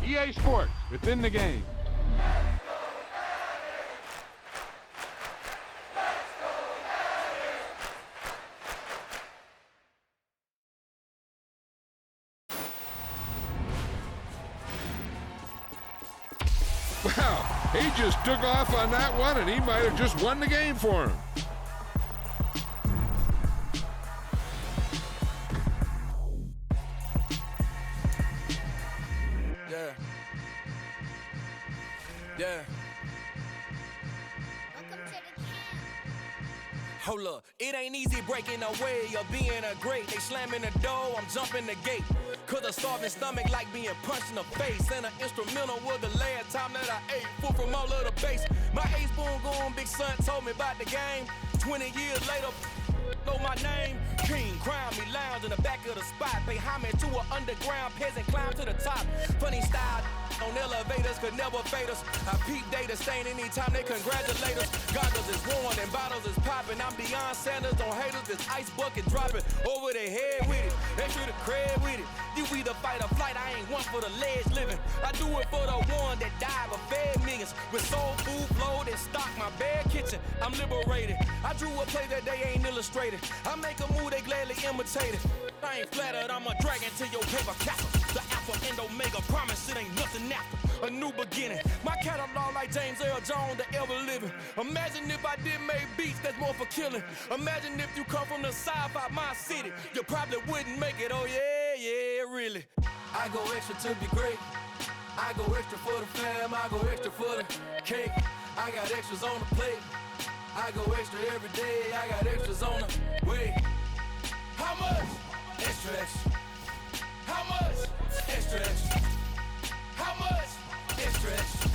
EA Sports, within the game. Wow, he just took off on that one, and he might have just won the game for him. Yeah. Hold up, it ain't easy breaking away or being a great. They slamming the door, I'm jumping the gate. Cause a starving stomach like being punched in the face. And an instrumental was the last time that I ate food from all of the base. My ace boom goon, big son told me about the game. 20 years later, know my name. King, crown me, lounge in the back of the spot. Pay homage to an underground peasant, climb to the top. Funny style on elevators could never fade us. I peep data stain anytime they congratulate us. Goggles is worn and bottles is popping. I'm beyond Sanders on haters. This ice bucket dropping over their head with it. Extra the cred with it. You either fight or flight. I ain't one for the ledge living. I do it for the one that died but fed millions. With soul food flowed and stock my bad kitchen. I'm liberated. I drew a play that they ain't illustrated. I make a move they gladly imitated. I ain't flattered. I'm a dragon to your paper castle. The alpha and omega promise it ain't nothing after. A new beginning. My catalog like James Earl Jones, the ever living. Imagine if I did make beats that's more for killing. Imagine if you come from the sci-fi my city. You probably wouldn't make it. Oh yeah, really. I go extra to be great. I go extra for the fam. I go extra for the cake. I got extras on the plate. I go extra every day. I got extras on the way. How much? Extra, extra. How much? Extra, extra. How much? Extra, extra.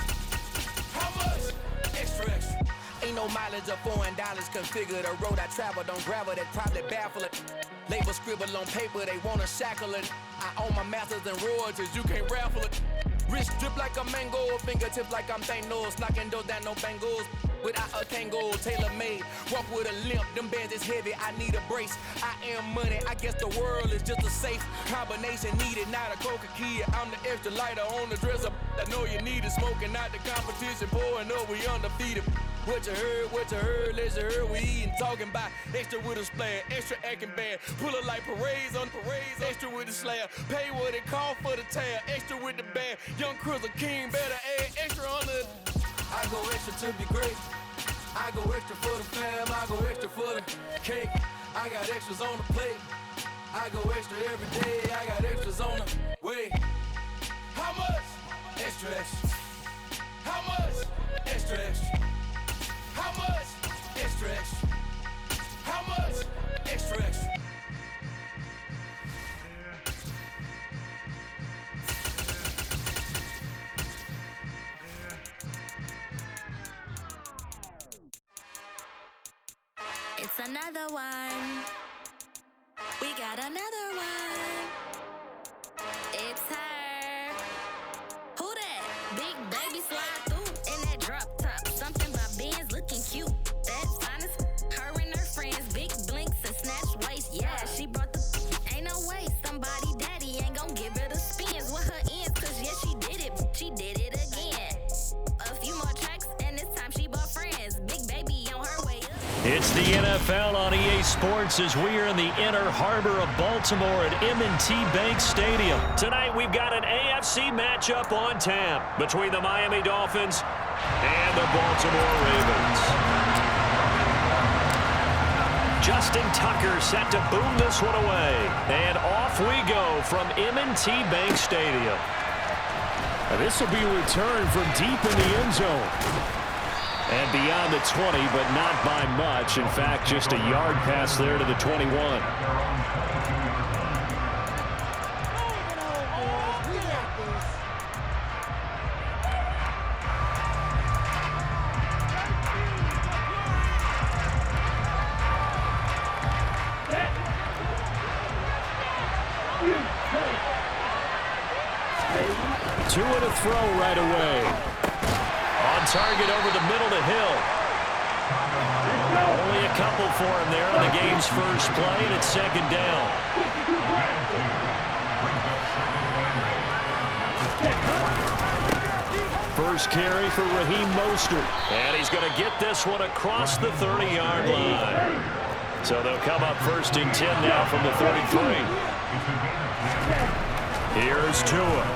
How much? Extra, extra. Ain't no mileage of $4 configure the road I travel. Don't gravel that probably baffle it. Label scribble on paper, they wanna shackle it. I own my masters and royalties, you can't raffle it. Wrist drip like a mango, fingertips like I'm Thanos. Knocking doors down, no bangles. Without a tango, tailor-made. Walk with a limp, them bands is heavy, I need a brace. I am money, I guess the world is just a safe combination needed, not a coca key. I'm the extra lighter on the dresser. I know you need it, smoking out the competition, pouring up, we undefeated. What you heard, let's you heard, we eatin', talking about extra with a splash, extra acting bad, pull it like parades on parades, extra with the slab, pay what it cost for the tab, extra with the band, young Chris a king, better add extra on the. I go extra to be great, I go extra for the fam, I go extra for the cake, I got extras on the plate, I go extra every day, I got extras on the way. How much? Extra, extra. How much? Extra, extra. How much? Extra, extra. How much? Extra, extra. It's another one. We got another one. It's her. Who that? Big baby slide through in that drop top. Something about Benz looking cute. That's honest. Her and her friends, big blinks and snatch waist. Yeah, she brought the. Ain't no way somebody daddy ain't gon' give her the spins with her ends. Cause yeah, she did it. She did it again. A few more tracks and this time she bought friends. Big baby on her way up. It's the NFL on EA Sports as we are in the inner harbor of Baltimore at M&T Bank Stadium. Tonight we've got an AFC matchup on tap between the Miami Dolphins and the Baltimore Ravens. Justin Tucker set to boom this one away. And off we go from M&T Bank Stadium. This will be a return from deep in the end zone. And beyond the 20, but not by much. In fact, just a yard pass there to the 21. Two and a throw right away. On target over the middle to Hill. Only a couple for him there on the game's first play, and it's second down. first carry for Raheem Mostert. And he's going to get this one across the 30-yard line. So they'll come up 1st and 10 now from the 33. Here's Tua.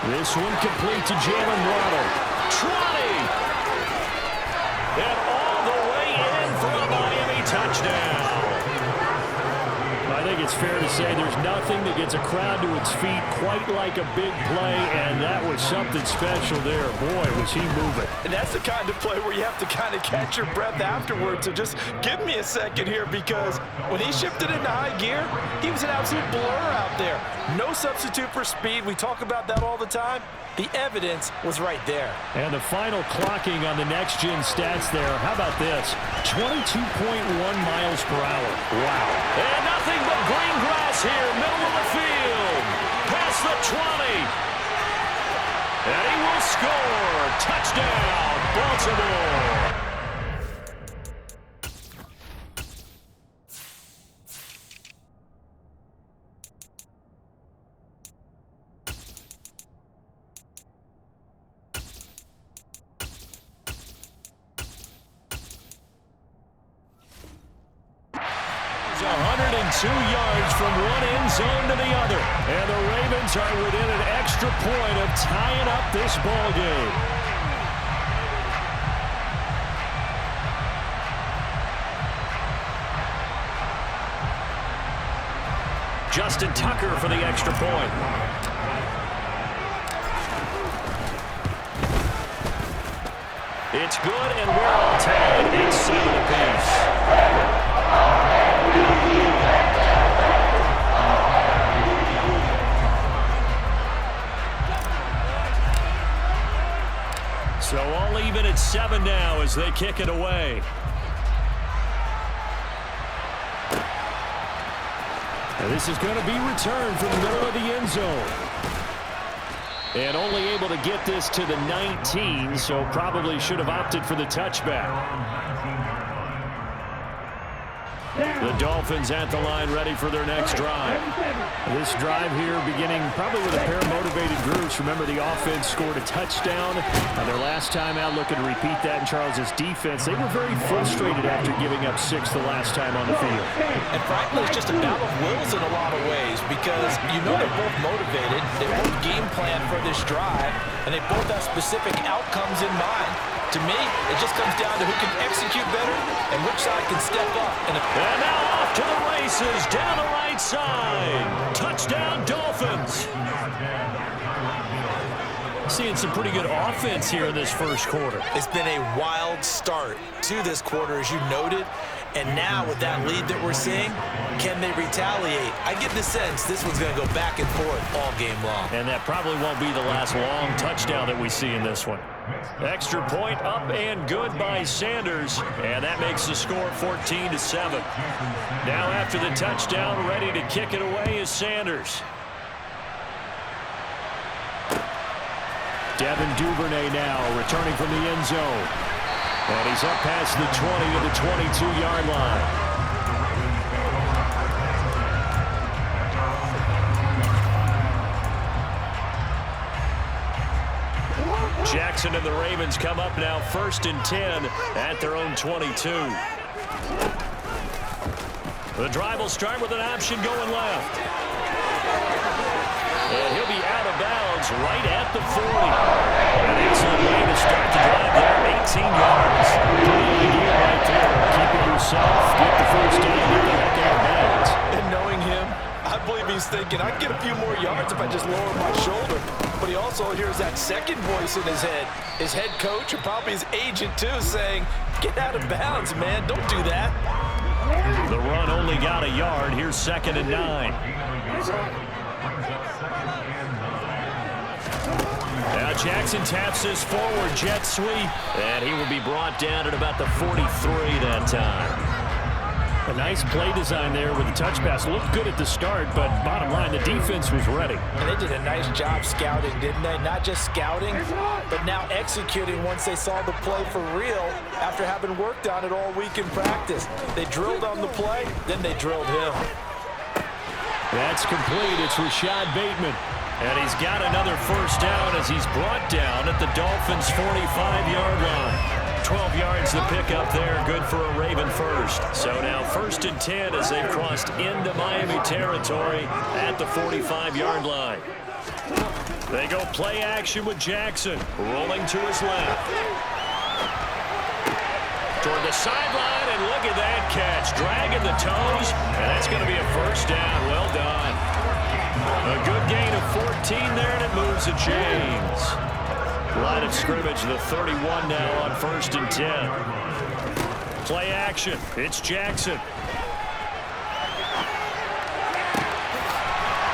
This one complete to Jalen Waddle. 20! And all the way in for a Miami touchdown. I think it's fair to say there's nothing that gets a crowd to its feet quite like a big play, and that was something special there. Boy, was he moving. And that's the kind of play where you have to kind of catch your breath afterwards. So just give me a second here, because when he shifted into high gear, he was an absolute blur out there. No substitute for speed. We talk about that all the time. The evidence was right there. And the final clocking on the next-gen stats there. How about this? 22.1 miles per hour. Wow. And nothing but green grass here, middle of the field. Past the 20. And he will score. Touchdown, Baltimore. Yards from one end zone to the other. And the Ravens are within an extra point of tying up this ball game. Justin Tucker for the extra point. It's good, and we're all tied. It's 7 apiece. So all even at 7 now as they kick it away. And this is going to be returned from the middle of the end zone. And only able to get this to the 19, so probably should have opted for the touchback. The Dolphins at the line, ready for their next drive. This drive here beginning probably with a pair of motivated groups. Remember, the offense scored a touchdown on their last time out. Looking to repeat that in Charles's defense. They were very frustrated after giving up 6 the last time on the field. And frankly, it's just a battle of wills in a lot of ways, because you know they're both motivated. They both game plan for this drive, and they both have specific outcomes in mind. To me, it just comes down to who can execute better and which side can step up. And now off to the races, down the right side. Touchdown, Dolphins. Seeing some pretty good offense here in this first quarter. It's been a wild start to this quarter, as you noted. And now with that lead that we're seeing, can they retaliate? I get the sense this one's going to go back and forth all game long. And that probably won't be the last long touchdown that we see in this one. Extra point up and good by Sanders. And that makes the score 14-7. Now after the touchdown, ready to kick it away is Sanders. Devin Duvernay now returning from the end zone. And he's up past the 20 to the 22-yard line. Jackson and the Ravens come up now 1st and 10 at their own 22. The drive will start with an option going left. And he'll be out of bounds right at the 40. An excellent way to start the drive there, 18 yards. Pretty idea right there. Keep it yourself, get the first down, get the heck out of bounds. And knowing him, I believe he's thinking, I can get a few more yards if I just lower my shoulder. But he also hears that second voice in his head. His head coach, and probably his agent too, saying, get out of bounds, man. Don't do that. The run only got a yard. Here's 2nd and 9. Now Jackson taps this forward jet sweep, and he will be brought down at about the 43 that time. A nice play design there with the touch pass. Looked good at the start, but bottom line, the defense was ready. And they did a nice job scouting, didn't they? Not just scouting, but now executing once they saw the play for real after having worked on it all week in practice. They drilled on the play, then they drilled him. That's complete. It's Rashad Bateman. And he's got another first down as he's brought down at the Dolphins' 45-yard line. 12 yards to pick up there, good for a Raven first. So now 1st and 10 as they've crossed into Miami territory at the 45-yard line. They go play action with Jackson, rolling to his left. Toward the sideline, and look at that catch, dragging the toes, and that's going to be a first down. Well done. A good gain of 14 there, and it moves the chains. Line of scrimmage, the 31 now on 1st and 10. Play action. It's Jackson.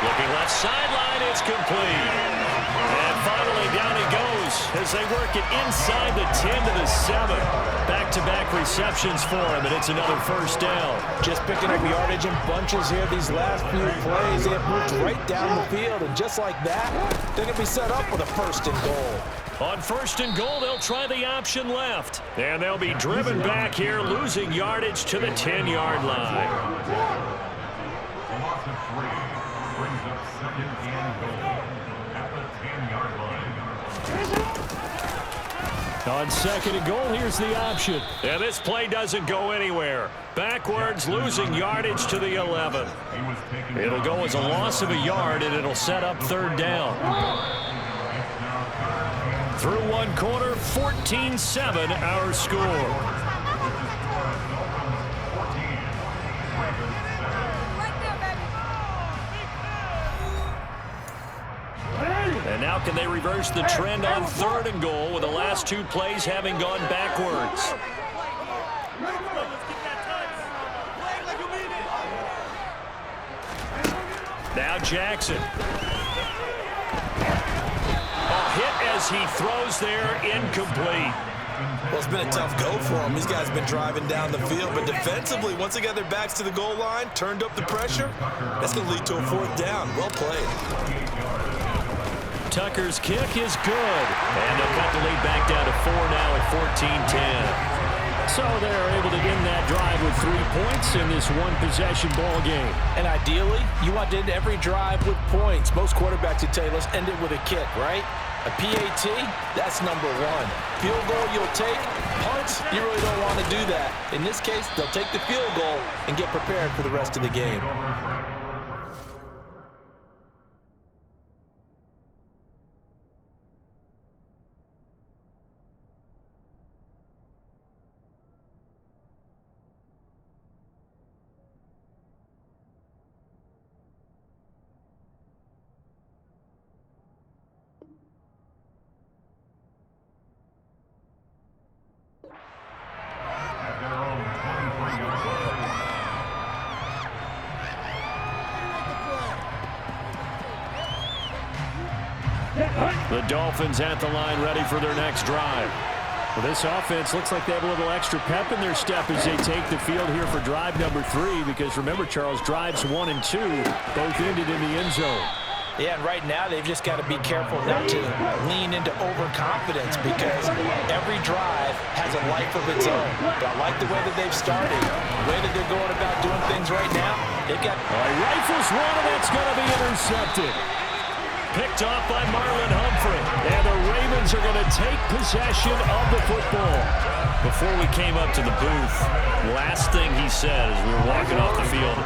Looking left sideline, it's complete. And finally down he goes as they work it inside the 10 to the 7. Back-to-back receptions for him, and it's another first down. Just picking up yardage in bunches here these last few plays. They have moved right down the field, and just like that, they're going to be set up with a 1st and goal. On 1st and goal, they'll try the option left. And they'll be driven back here, losing yardage to the 10-yard line. On 2nd and goal, here's the option. And this play doesn't go anywhere. Backwards, losing yardage to the 11. It'll go as a loss of a yard, and it'll set up 3rd down. Through one quarter, 14-7 our score. And now can they reverse the trend on 3rd and goal with the last 2 plays having gone backwards? Now Jackson. Hit as he throws there, incomplete. Well, it's been a tough go for him. These guys have been driving down the field, but defensively, once they got their backs to the goal line, turned up the pressure, that's going to lead to a 4th down. Well played. Tucker's kick is good. And they'll cut the lead back down to 4 now at 14-10. So they're able to end that drive with 3 points in this one-possession ball game. And ideally, you want to end every drive with points. Most quarterbacks would tell you, let's end it with a kick, right? A PAT, that's #1. Field goal you'll take. Punts, you really don't want to do that. In this case, they'll take the field goal and get prepared for the rest of the game. The Dolphins at the line, ready for their next drive. Well, this offense looks like they have a little extra pep in their step as they take the field here for drive number 3, because remember, Charles, drives 1 and 2 both ended in the end zone. Yeah, and right now they've just got to be careful not to lean into overconfidence, because every drive has a life of its own. But I like the way that they've started, the way that they're going about doing things right now. They've got rifles one, and that's going to be intercepted. Picked off by Marlon Humphrey. And the Ravens are going to take possession of the football. Before we came up to the booth, last thing he said as we were walking off the field,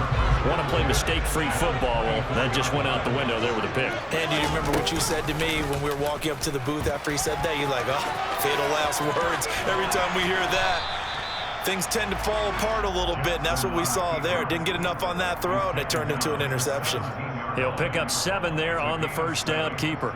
want to play mistake-free football. Well, that just went out the window there with a pick. And do you remember what you said to me when we were walking up to the booth after he said that? You're like, oh, fatal last words. Every time we hear that, things tend to fall apart a little bit, and that's what we saw there. Didn't get enough on that throw, and it turned into an interception. He'll pick up 7 there on the first down keeper.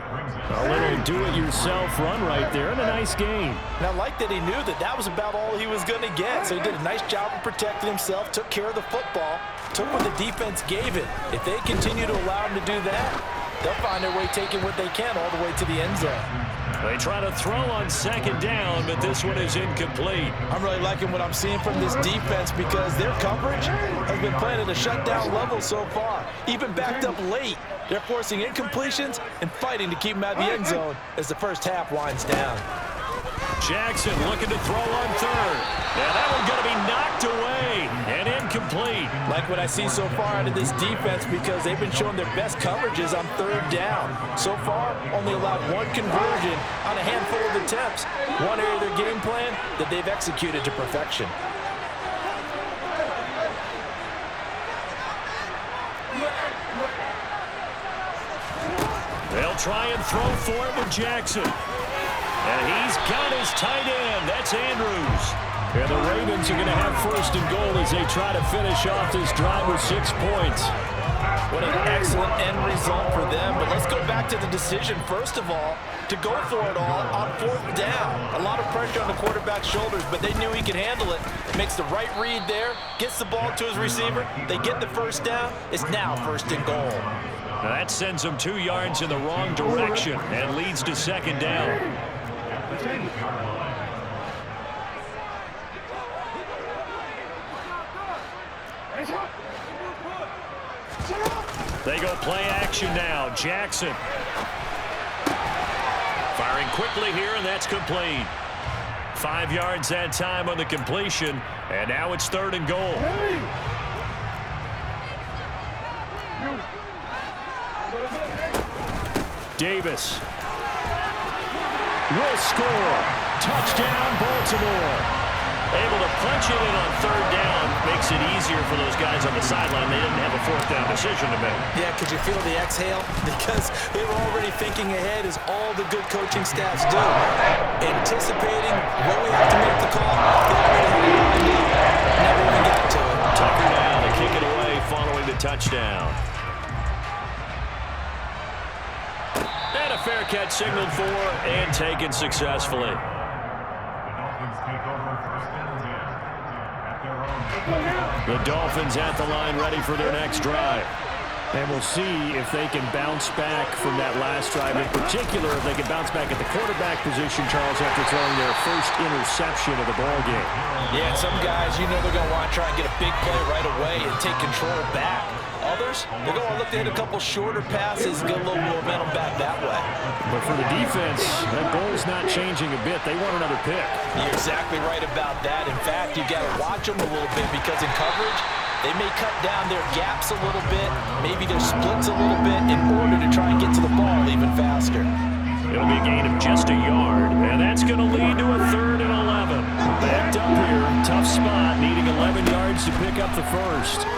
A little do-it-yourself run right there, and a nice gain. And I like that he knew that that was about all he was going to get, so he did a nice job of protecting himself, took care of the football, took what the defense gave it. If they continue to allow him to do that, they'll find their way taking what they can all the way to the end zone. They try to throw on second down, but this one is incomplete. I'm really liking what I'm seeing from this defense because their coverage has been playing at a shutdown level so far. Even backed up late, they're forcing incompletions and fighting to keep them out of the end zone as the first half winds down. Jackson looking to throw on third. And that one's going to be knocked away and incomplete. complete. Like what I see so far out of this defense, because they've been showing their best coverages on third down. So far, only allowed one conversion on a handful of attempts. One area of their game plan that they've executed to perfection. They'll try and throw for it with Jackson. And he's got his tight end. That's Andrews. And the Ravens are going to have first and goal as they try to finish off this drive with 6 points. What an excellent end result for them. But let's go back to the decision, first of all, to go for it all on fourth down. A lot of pressure on the quarterback's shoulders, but they knew he could handle it. Makes the right read there, gets the ball to his receiver. They get the first down. It's now first and goal. Now that sends them 2 yards in the wrong direction and leads to second down. They go play action now. Jackson. Firing quickly here, and that's complete. 5 yards that time on the completion, and now it's third and goal. Davis will score. Touchdown, Baltimore. Able to punch it in on third down. Makes it easier for those guys on the sideline. They didn't have a fourth down decision to make. Yeah, could you feel the exhale? Because they were already thinking ahead, as all the good coaching staffs do. Anticipating when we have to make the call. Never even got to it. Tucker down to kick it away following the touchdown. And a fair catch signaled for and taken successfully. The Dolphins at the line, ready for their next drive. And we'll see if they can bounce back from that last drive. In particular, if they can bounce back at the quarterback position, Charles, after throwing their first interception of the ballgame. Yeah, some guys, you know they're going to want to try and get a big play right away and take control back. Others, they're going to look to hit a couple shorter passes and get a little momentum back that way. But for the defense, that goal's not changing a bit. They want another pick. You're exactly right about that. In fact, you got to watch them a little bit, because in coverage, they may cut down their gaps a little bit, maybe their splits a little bit, in order to try and get to the ball even faster. It'll be a gain of just a yard, and that's going to lead to a 3rd and 11. Backed up here, tough spot, needing 11 yards to pick up the first.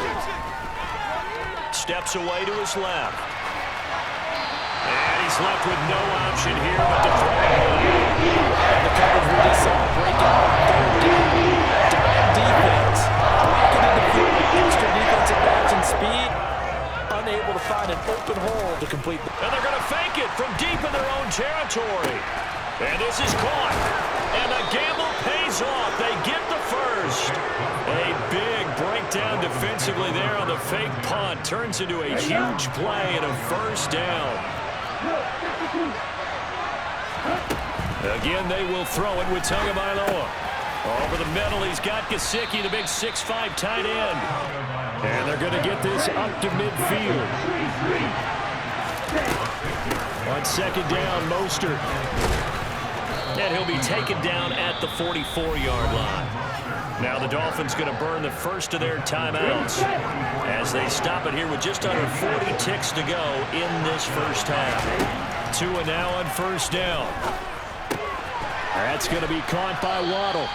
Steps away to his left. And he's left with no option here but to throw. And the coverage really saw a breakout on third down. Dime defense. Walking in the field with extra defensive backs and speed. Unable to find an open hole to complete. And they're going to fake it from deep in their own territory. And this is caught. And the gamble pays off. They get the first. A big breakdown defensively there on the fake punt. Turns into a huge play and a first down. Again, they will throw it with Tagovailoa. Over the middle, he's got Gesicki, the big 6'5" tight end. And they're going to get this up to midfield. On second down, Mostert. And he'll be taken down at the 44-yard line. Now the Dolphins going to burn the first of their timeouts as they stop it here with just under 40 ticks to go in this first half. Tua now on first down. That's going to be caught by Waddle.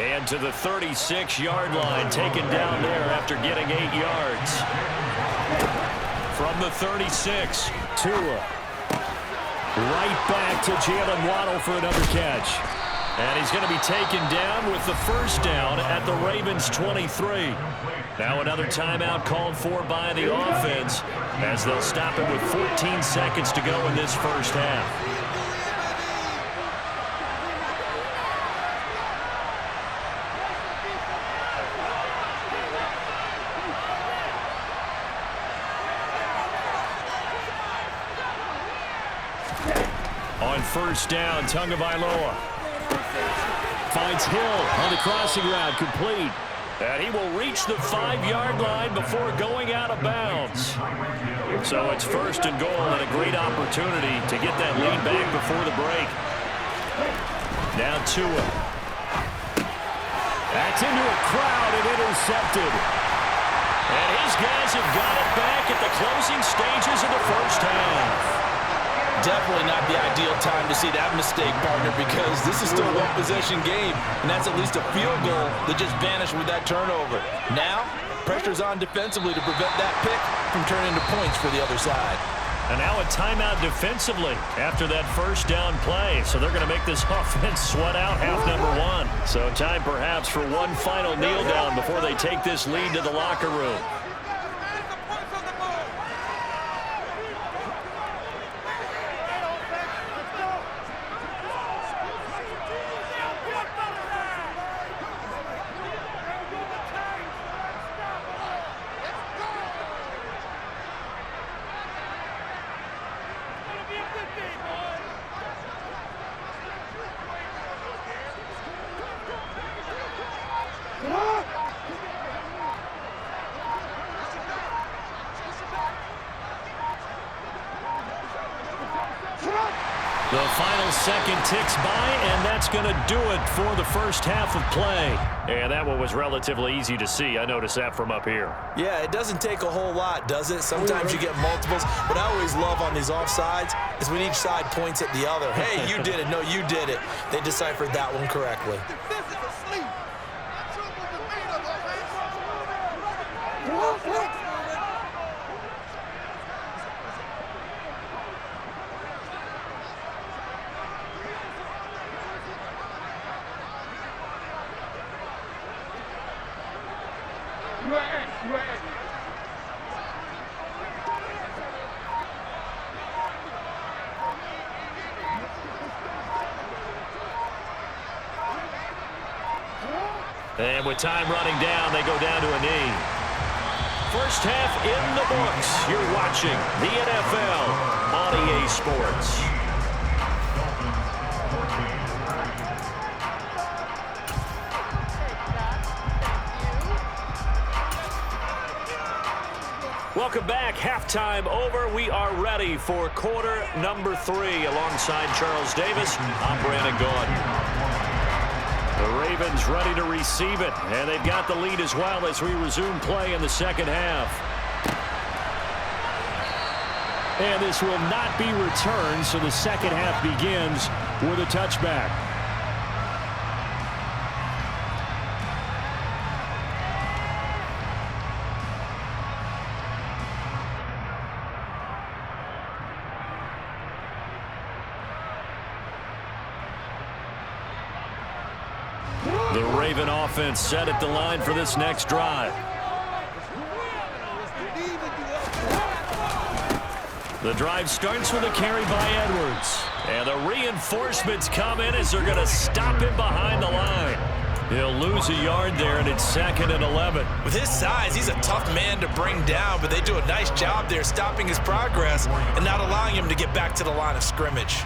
And to the 36-yard line, taken down there after getting 8 yards. From the 36, Tua. Right back to Jalen Waddle for another catch. And he's going to be taken down with the first down at the Ravens' 23. Now another timeout called for by the offense as they'll stop it with 14 seconds to go in this first half. On first down, Tagovailoa finds Hill on the crossing route, complete. And he will reach the 5-yard line before going out of bounds. So it's first and goal and a great opportunity to get that lead back before the break. Now Tua. That's into a crowd and intercepted. Ravens have got it back at the closing stages of the first half. Definitely not the ideal time to see that mistake, partner, because this is still a one-possession game, and that's at least a field goal that just vanished with that turnover. Now, pressure's on defensively to prevent that pick from turning into points for the other side. And now a timeout defensively after that first down play. So they're going to make this offense sweat out half number one. So time perhaps for one final kneel down before they take this lead to the locker room. The final second ticks by, and that's going to do it for the first half of play. And that one was relatively easy to see. I noticed that from up here. Yeah, it doesn't take a whole lot, does it? Sometimes you get multiples. What I always love on these offsides is when each side points at the other. Hey, you did it. No, you did it. They deciphered that one correctly. And with time running down, they go down to a knee. First half in the books. You're watching the NFL on EA Sports. Welcome back. Halftime over. We are ready for quarter number 3. Alongside Charles Davis, I'm Brandon Gaudin. The Ravens ready to receive it, and they've got the lead as well as we resume play in the second half. And this will not be returned, so the second half begins with a touchback. The Raven offense set at the line for this next drive. The drive starts with a carry by Edwards. And the reinforcements come in as they're going to stop him behind the line. He'll lose a yard there, and it's 2nd and 11. With his size, he's a tough man to bring down, but they do a nice job there stopping his progress and not allowing him to get back to the line of scrimmage.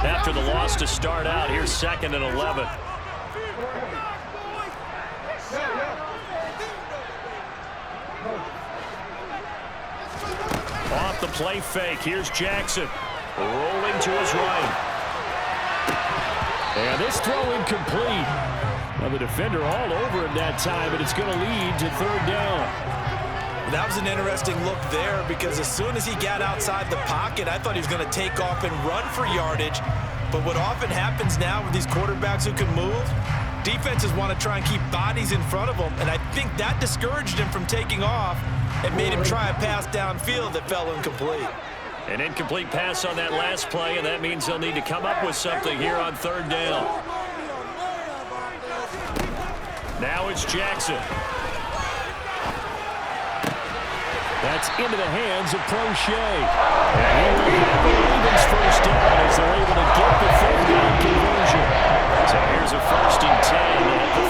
After the loss to start out, here's 2nd and 11. Off the play fake, here's Jackson. Rolling to his right. And this throw incomplete. Well, the defender all over him that time, but it's going to lead to 3rd down. That was an interesting look there because as soon as he got outside the pocket, I thought he was going to take off and run for yardage. But what often happens now with these quarterbacks who can move, defenses want to try and keep bodies in front of them, and I think that discouraged him from taking off and made him try a pass downfield that fell incomplete. An incomplete pass on that last play, and that means they'll need to come up with something here on 3rd down. Now it's Jackson. That's into the hands of Prochet. And here we have the Ravens first down as they're able to get the 3rd down conversion. So here's a 1st and 10 at the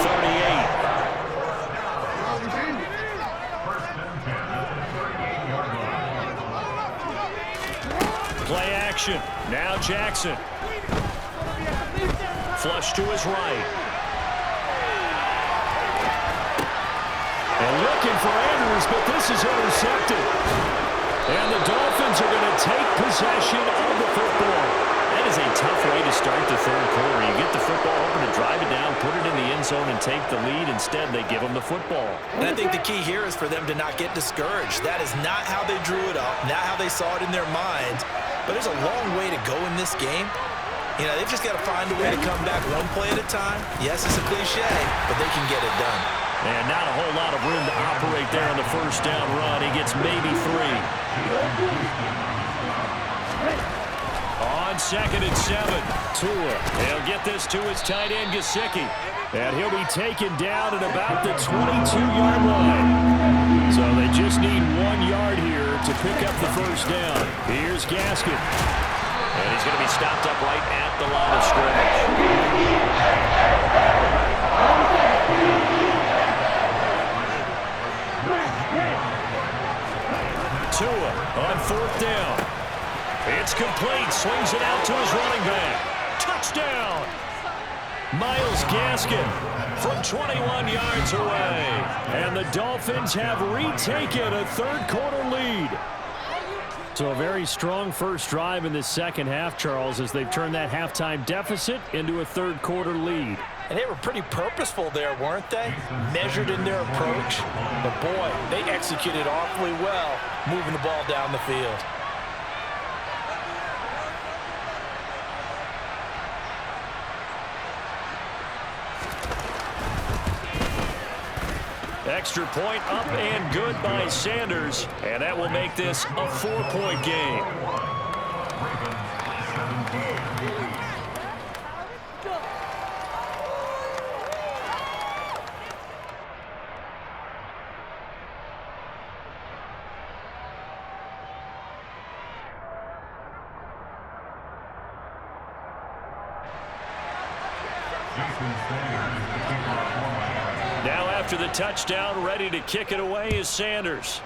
38. Play action. Now Jackson. Flush to his right. And looking for Andrews, but this is intercepted. And the Dolphins are going to take possession of the football. That is a tough way to start the 3rd quarter. You get the take the lead. Instead, they give them the football. And I think the key here is for them to not get discouraged. That is not how they drew it up, not how they saw it in their minds. But there's a long way to go in this game. You know, they've just got to find a way to come back one play at a time. Yes, it's a cliche, but they can get it done. And not a whole lot of room to operate there on the first down run. He gets maybe 3. On 2nd and 7. Tua. He'll get this to his tight end, Gesicki. And he'll be taken down at about the 22-yard line. So they just need 1 yard here to pick up the first down. Here's Gaskin. And he's going to be stopped up right at the line of scrimmage. Tua on 4th down. It's complete. Swings it out to his running back. Touchdown! Miles Gaskin from 21 yards away. And the Dolphins have retaken a third-quarter lead. So a very strong first drive in the second half, Charles, as they've turned that halftime deficit into a third-quarter lead. And they were pretty purposeful there, weren't they? Measured in their approach. But, boy, they executed awfully well moving the ball down the field. Extra point up and good by Sanders. And that will make this a 4-point game. Now after the touchdown, ready to kick it away is Sanders.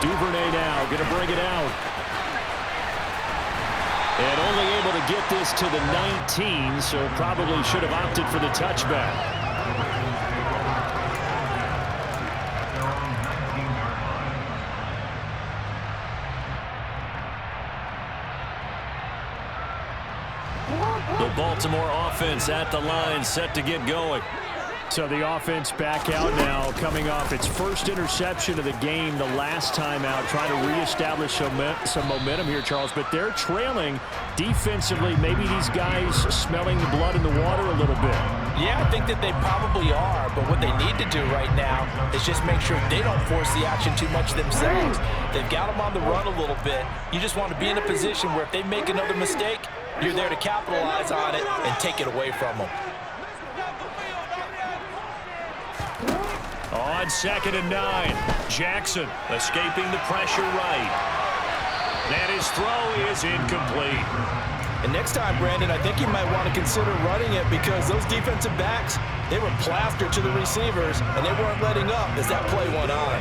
Duvernay now going to bring it out. And only able to get this to the 19, so probably should have opted for the touchback. The Baltimore offense at the line, set to get going. So the offense back out now, coming off its first interception of the game the last time out, trying to reestablish some momentum here, Charles. But they're trailing defensively. Maybe these guys smelling the blood in the water a little bit. Yeah, I think that they probably are. But what they need to do right now is just make sure they don't force the action too much themselves. They've got them on the run a little bit. You just want to be in a position where if they make another mistake, you're there to capitalize on it and take it away from them. On 2nd and 9, Jackson escaping the pressure right. And his throw is incomplete. And next time, Brandon, I think you might want to consider running it because those defensive backs, they were plastered to the receivers, and they weren't letting up as that play went on.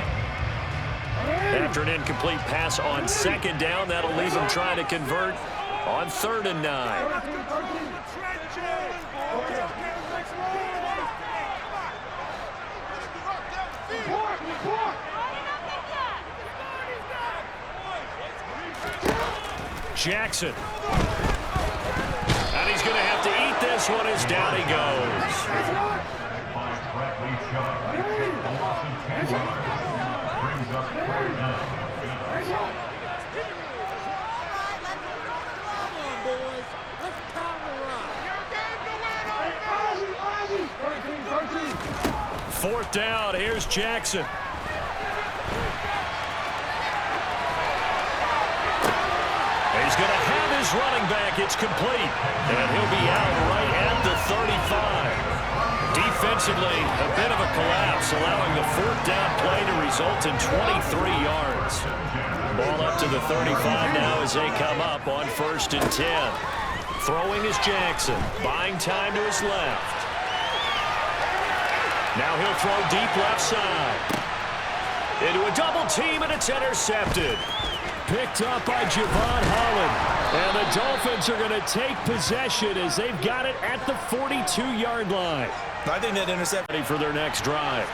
After an incomplete pass on 2nd down, that'll leave him trying to convert on 3rd and 9. Jackson. And he's going to have to eat this one as down he goes. Fourth down, here's Jackson. He's going to have his running back. It's complete. And he'll be out right at the 35. Defensively, a bit of a collapse, allowing the 4th down play to result in 23 yards. Ball up to the 35 now as they come up on 1st and 10. Throwing is Jackson, buying time to his left. Now he'll throw deep left side. Into a double team, and it's intercepted. Picked up by Javon Holland. And the Dolphins are going to take possession as they've got it at the 42-yard line. I think that interception ready for their next drive.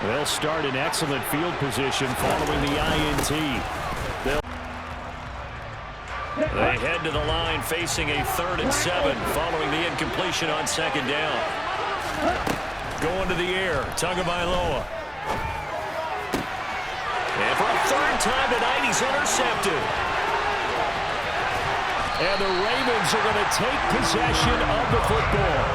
They'll start in excellent field position following the INT. They head to the line facing a 3rd and 7 following the incompletion on 2nd down. Going to the air, Tagovailoa. And for a 3rd time tonight, he's intercepted. And the Ravens are going to take possession of the football.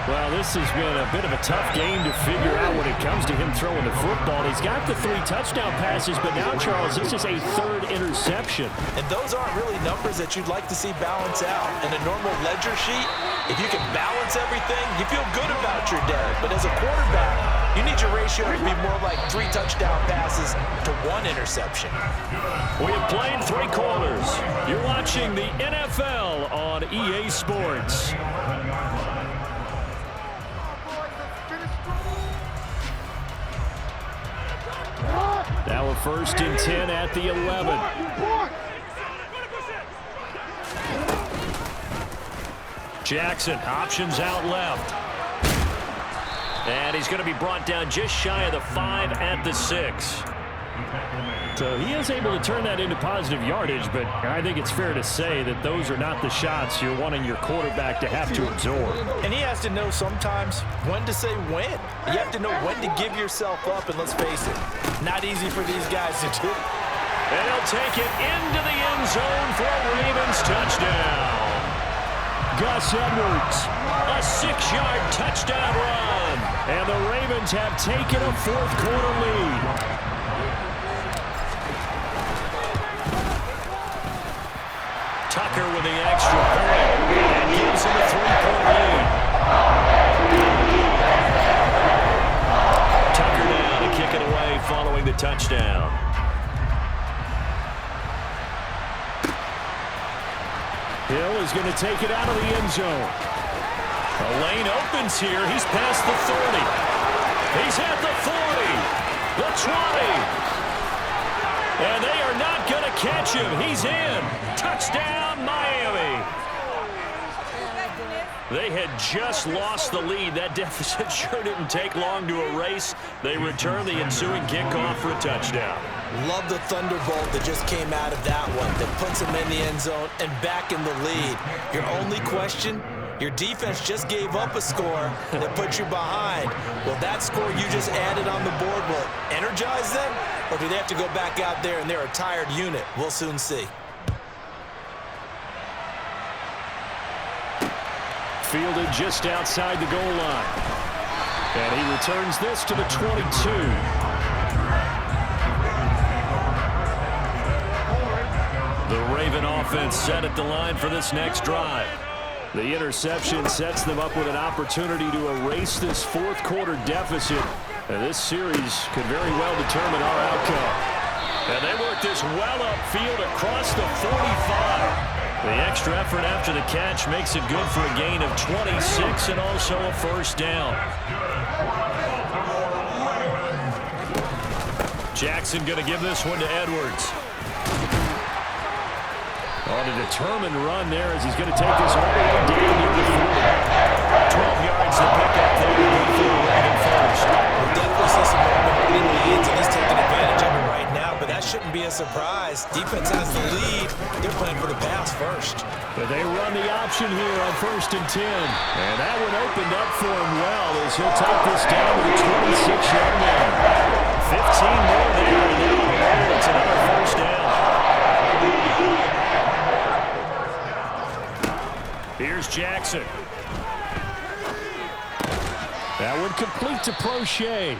Well, this has been a bit of a tough game to figure out when it comes to him throwing the football. He's got the 3 touchdown passes, but now, Charles, this is a 3rd interception. And those aren't really numbers that you'd like to see balance out. In a normal ledger sheet, if you can balance everything, you feel good about your day. But as a quarterback, you need your ratio to be more like 3 touchdown passes to 1 interception. We have played 3 quarters. You're watching the NFL on EA Sports. Now a 1st and 10 at the 11. Jackson, options out left. And he's going to be brought down just shy of the 5 at the 6. So he is able to turn that into positive yardage, but I think it's fair to say that those are not the shots you're wanting your quarterback to have to absorb. And he has to know sometimes when to say when. You have to know when to give yourself up, and let's face it, not easy for these guys to do. And he'll take it into the end zone for a Ravens touchdown. Gus Edwards, a 6-yard touchdown run. And the Ravens have taken a 4th quarter lead. Tucker with the extra point and gives him a 3-point lead. Tucker down to kick it away following the touchdown. Hill is going to take it out of the end zone. The lane opens here. He's past the 30. He's at the 40. The 20. And they are not going to catch him. He's in. Touchdown, Miami. They had just lost the lead. That deficit sure didn't take long to erase. They return the ensuing kickoff for a touchdown. Love the thunderbolt that just came out of that one that puts him in the end zone and back in the lead. Your only question, your defense just gave up a score that put you behind. Will that score you just added on the board will energize them? Or do they have to go back out there and they're a tired unit? We'll soon see. Fielded just outside the goal line. And he returns this to the 22. The Raven offense set at the line for this next drive. The interception sets them up with an opportunity to erase this 4th quarter deficit. And this series could very well determine our outcome. And they work this well upfield across the 45. The extra effort after the catch makes it good for a gain of 26 and also a 1st down. Jackson going to give this one to Edwards. On a determined run there as he's going to take this all the way down near the 40. 12 yards to pick up there for the Raven first. We'll definitely see some movement in leads, and he's taking advantage of it right now, but that shouldn't be a surprise. Defense has the lead. They're playing for the pass first. But they run the option here on 1st and 10. And that one opened up for him well as he'll take this down to the 26-yard line. 15 more there, and now it's another 1st down. Here's Jackson. That one complete to Prochet.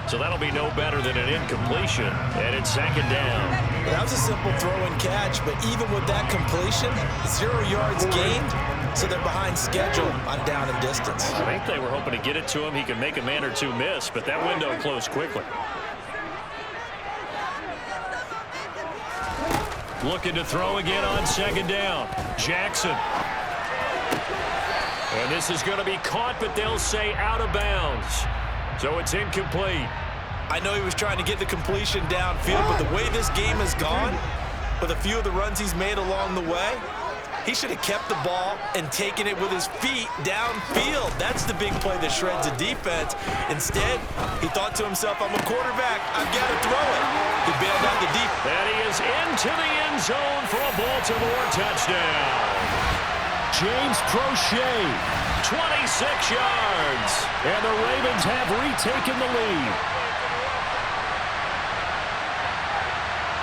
So that'll be no better than an incompletion. And it's 2nd down. That was a simple throw and catch, but even with that completion, 0 yards gained, so they're behind schedule on down and distance. I think they were hoping to get it to him. He could make a man or two miss, but that window closed quickly. Looking to throw again on 2nd down. Jackson. And this is going to be caught, but they'll say out of bounds. So it's incomplete. I know he was trying to get the completion downfield, but the way this game has gone, with a few of the runs he's made along the way, He should have kept the ball and taken it with his feet downfield. That's the big play that shreds a defense. Instead, he thought to himself, I'm a quarterback. I've got to throw it. He bailed out the deep. And he is into the end zone for a Baltimore touchdown. James Prochet, 26 yards. and the Ravens have retaken the lead.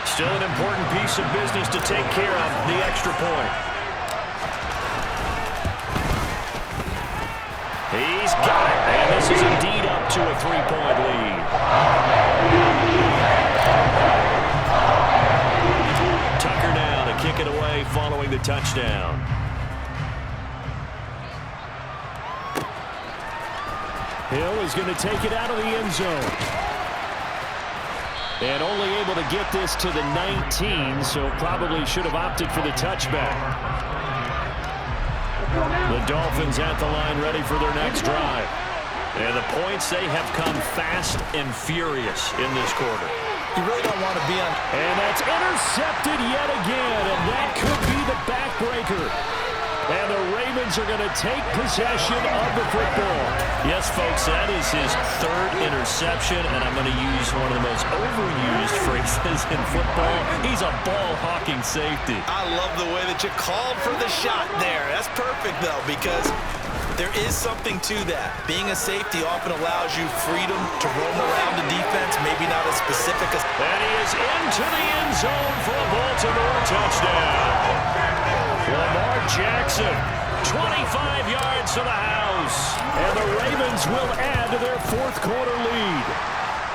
Still an important piece of business to take care of, the extra point. He's got it, and this is indeed up to a 3-point lead. Tucker now to kick it away following the touchdown. Hill is going to take it out of the end zone. And only able to get this to the 19, so probably should have opted for the touchback. The Dolphins at the line ready for their next drive. And the points, they have come fast and furious in this quarter. You really don't want to be on. And that's intercepted yet again, and that could be the backbreaker. And the Ravens are going to take possession of the football. Yes, folks, that is his third interception, and I'm going to use one of the most overused phrases in football. He's a ball-hawking safety. I love the way that you called for the shot there. That's perfect, though, because there is something to that. Being a safety often allows you freedom to roam around the defense, maybe not as specific as... And he is into the end zone for a Baltimore touchdown. Lamar Jackson, 25 yards to the house. And the Ravens will add to their fourth quarter lead.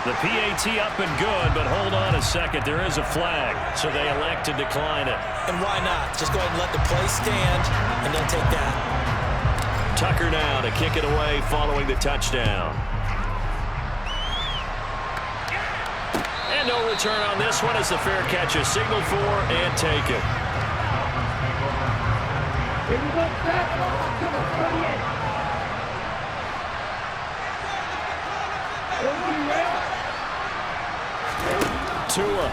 The PAT up and good, but hold on a second. There is a flag, so they elect to decline it. And why not? Just go ahead and let the play stand, and they'll take that. Tucker now to kick it away following the touchdown. And no return on this one as the fair catch is signaled for and taken. Tua.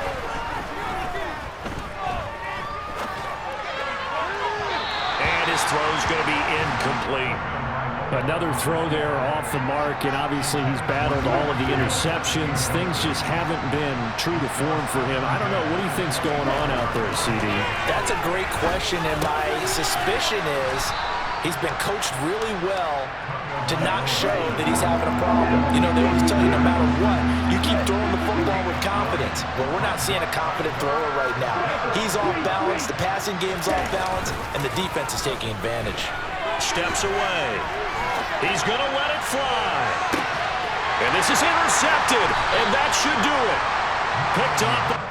And his throw's going to be incomplete. Another throw there off the mark, and obviously he's battled all of the interceptions. Things just haven't been true to form for him. I don't know. What do you think's going on out there, CD? That's a great question, and my suspicion is he's been coached really well to not show that he's having a problem. You know, they always tell you no matter what, you keep throwing the football with confidence. Well, we're not seeing a confident thrower right now. He's off balance, the passing game's off balance, and the defense is taking advantage. Steps away. He's going to let it fly. And this is intercepted, and that should do it. Picked up.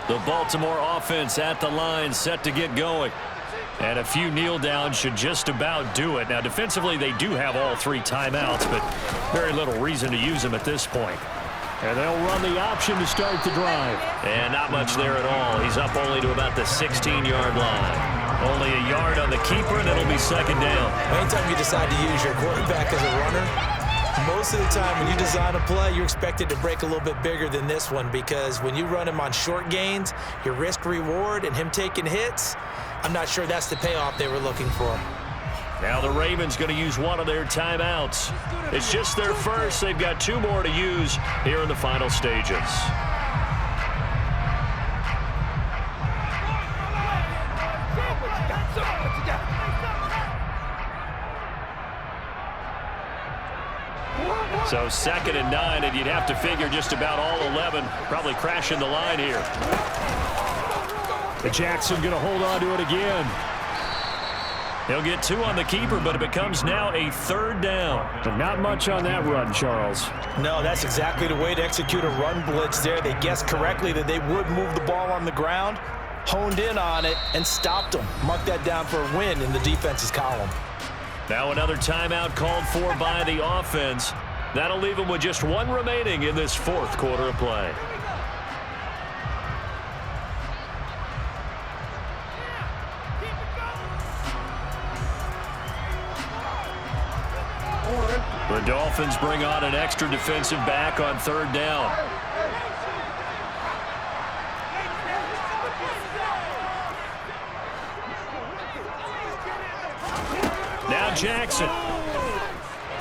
The Baltimore offense at the line, set to get going. And a few kneel downs should just about do it. Now, defensively, they do have all three timeouts, but very little reason to use them at this point. And they'll run the option to start the drive. And not much there at all. He's up only to about the 16-yard line. Only a yard on the keeper, and it'll be second down. Anytime you decide to use your quarterback as a runner, most of the time when you design a play, you're expected to break a little bit bigger than this one, because when you run him on short gains, your risk-reward and him taking hits, I'm not sure that's the payoff they were looking for. Now the Ravens going to use one of their timeouts. It's just their first. They've got two more to use here in the final stages. So 2nd and 9, and you'd have to figure just about all 11 probably crashing the line here. Jackson going to hold on to it again. He'll get 2 on the keeper, but it becomes now a 3rd down. But not much on that run, Charles. No, that's exactly the way to execute a run blitz there. They guessed correctly that they would move the ball on the ground, honed in on it, and stopped them. Mark that down for a win in the defense's column. Now another timeout called for by the offense. That'll leave them with just 1 remaining in this 4th quarter of play. The Dolphins bring on an extra defensive back on 3rd down. Now Jackson.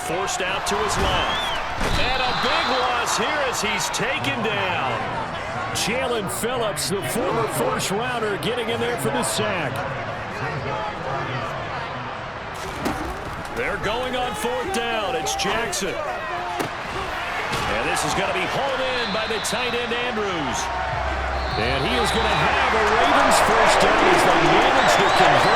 Forced out to his left. And a big loss here as he's taken down. Jalen Phillips, the former first-rounder, getting in there for the sack. They're going on 4th down. It's Jackson. And this is going to be hauled in by the tight end, Andrews. And he is going to have a Ravens first down as they manage to convert